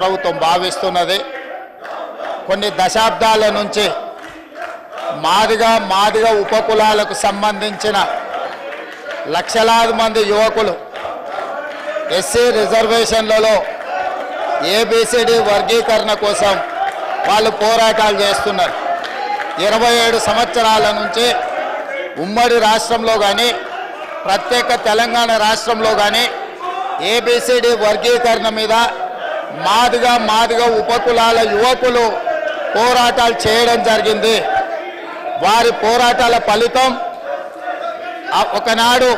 ప్రభుత్వం భావిస్తున్నది. కొన్ని దశాబ్దాల నుంచి మాదిగ ఉపకులాలకు సంబంధించిన లక్షలాది మంది యువకులు ఎస్సీ రిజర్వేషన్లలో ఏబిసిడి వర్గీకరణ కోసం వాళ్ళు పోరాటాలు చేస్తున్నారు. 27 సంవత్సరాల నుంచి ఉమ్మడి రాష్ట్రంలో కానీ ప్రత్యేక తెలంగాణ రాష్ట్రంలో కానీ ఏబిసిడి వర్గీకరణ మీద మాదిగ ఉపకులాల యువకులు పోరాటాలు చేయడం జరిగింది. వారి పోరాటాల ఫలితం ఒకనాడు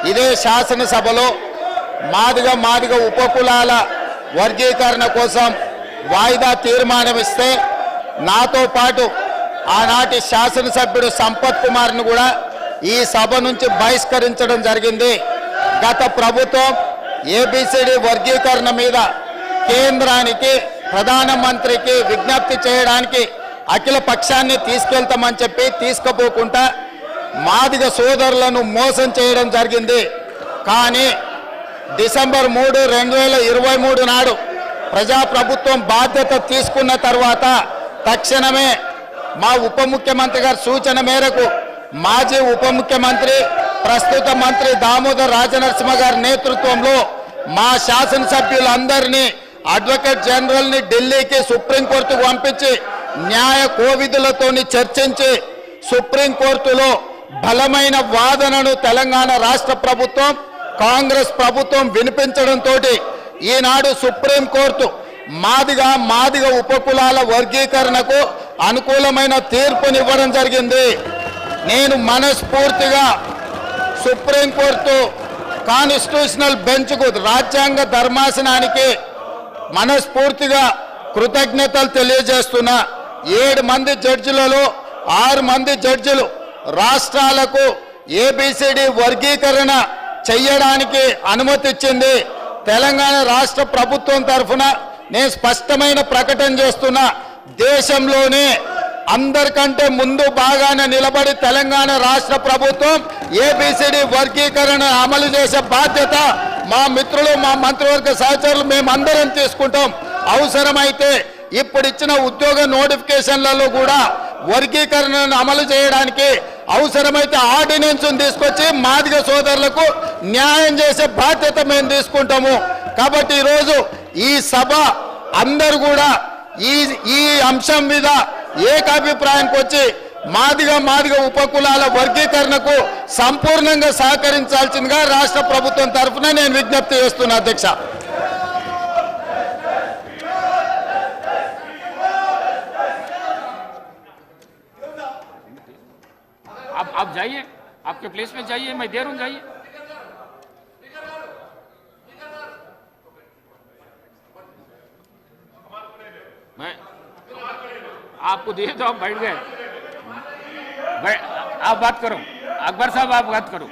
ఇదే శాసనసభలో మాదిగ ఉపకులాల వర్గీకరణ కోసం వాయిదా తీర్మానం ఇస్తే నాతో పాటు ఆనాటి శాసనసభ్యుడు సంపత్ కుమార్ను కూడా ఈ సభ నుంచి బహిష్కరించడం జరిగింది. గత ప్రభుత్వం ఏబిసిడి వర్గీకరణ మీద కేంద్రానికి ప్రధానమంత్రికి విజ్ఞప్తి చేయడానికి అఖిల పక్షాన్ని తీసుకెళ్తామని చెప్పి తీసుకుపోకుండా మాదిగ సోదరులను మోసం చేయడం జరిగింది. కానీ డిసెంబర్ 3, 2023 నాడు ప్రజాప్రభుత్వం బాధ్యత తీసుకున్న తర్వాత తక్షణమే మా ఉప ముఖ్యమంత్రి గారి సూచన మేరకు మాజీ ఉప ముఖ్యమంత్రి ప్రస్తుత మంత్రి దామోదర్ రాజనరసింహ గారి నేతృత్వంలో మా శాసనసభ్యులందరినీ అడ్వకేట్ జనరల్ని ఢిల్లీకి సుప్రీంకోర్టుకు పంపించి న్యాయ కోవిధులతో చర్చించి సుప్రీంకోర్టులో బలమైన వాదనను తెలంగాణ రాష్ట్ర ప్రభుత్వం కాంగ్రెస్ ప్రభుత్వం వినిపించడంతో ఈనాడు సుప్రీంకోర్టు మాదిగ ఉపకులాల వర్గీకరణకు అనుకూలమైన తీర్పునివ్వడం జరిగింది. నేను మనస్ఫూర్తిగా సుప్రీంకోర్టు కాన్స్టిట్యూషనల్ బెంచ్కు రాజ్యాంగ ధర్మాసనానికి మనస్ఫూర్తిగా కృతజ్ఞతలు తెలియజేస్తున్నా. 7 మంది జడ్జిలలో 6 మంది జడ్జిలు రాష్ట్రాలకు ఏబిసిడి వర్గీకరణ చెయ్యడానికి అనుమతి ఇచ్చింది. తెలంగాణ రాష్ట్ర ప్రభుత్వం తరఫున నేను స్పష్టమైన ప్రకటన చేస్తున్నా. దేశంలోనే అందరికంటే ముందు బాగానే నిలబడి తెలంగాణ రాష్ట్ర ప్రభుత్వం ఏబిసిడి వర్గీకరణ అమలు చేసే బాధ్యత మా మిత్రులు మా మంత్రివర్గ సహచరులు మేమందరం తీసుకుంటాం. అవసరమైతే ఇప్పుడు ఇచ్చిన ఉద్యోగ నోటిఫికేషన్లలో కూడా వర్గీకరణను అమలు చేయడానికి అవసరమైతే ఆర్డినెన్స్ తీసుకొచ్చి మాదిగ సోదరులకు న్యాయం చేసే బాధ్యత మేము తీసుకుంటాము. కాబట్టి ఈరోజు ఈ సభ అందరూ కూడా ఈ అంశం మీద ఏకాభిప్రాయానికి వచ్చి మాదిగ ఉపకులాల వర్గీకరణకు సంపూర్ణంగా సహకరించాల్సిందిగా రాష్ట్ర ప్రభుత్వం తరఫున నేను విజ్ఞప్తి చేస్తున్నా. అధ్యక్ష, आप जाइए, आपके प्लेस में जाइए, मैं दे रहा हूं, जाइए. मैं आपको दिए तो आप बैठ गए. आप बात करो, अकबर साहब आप बात करो.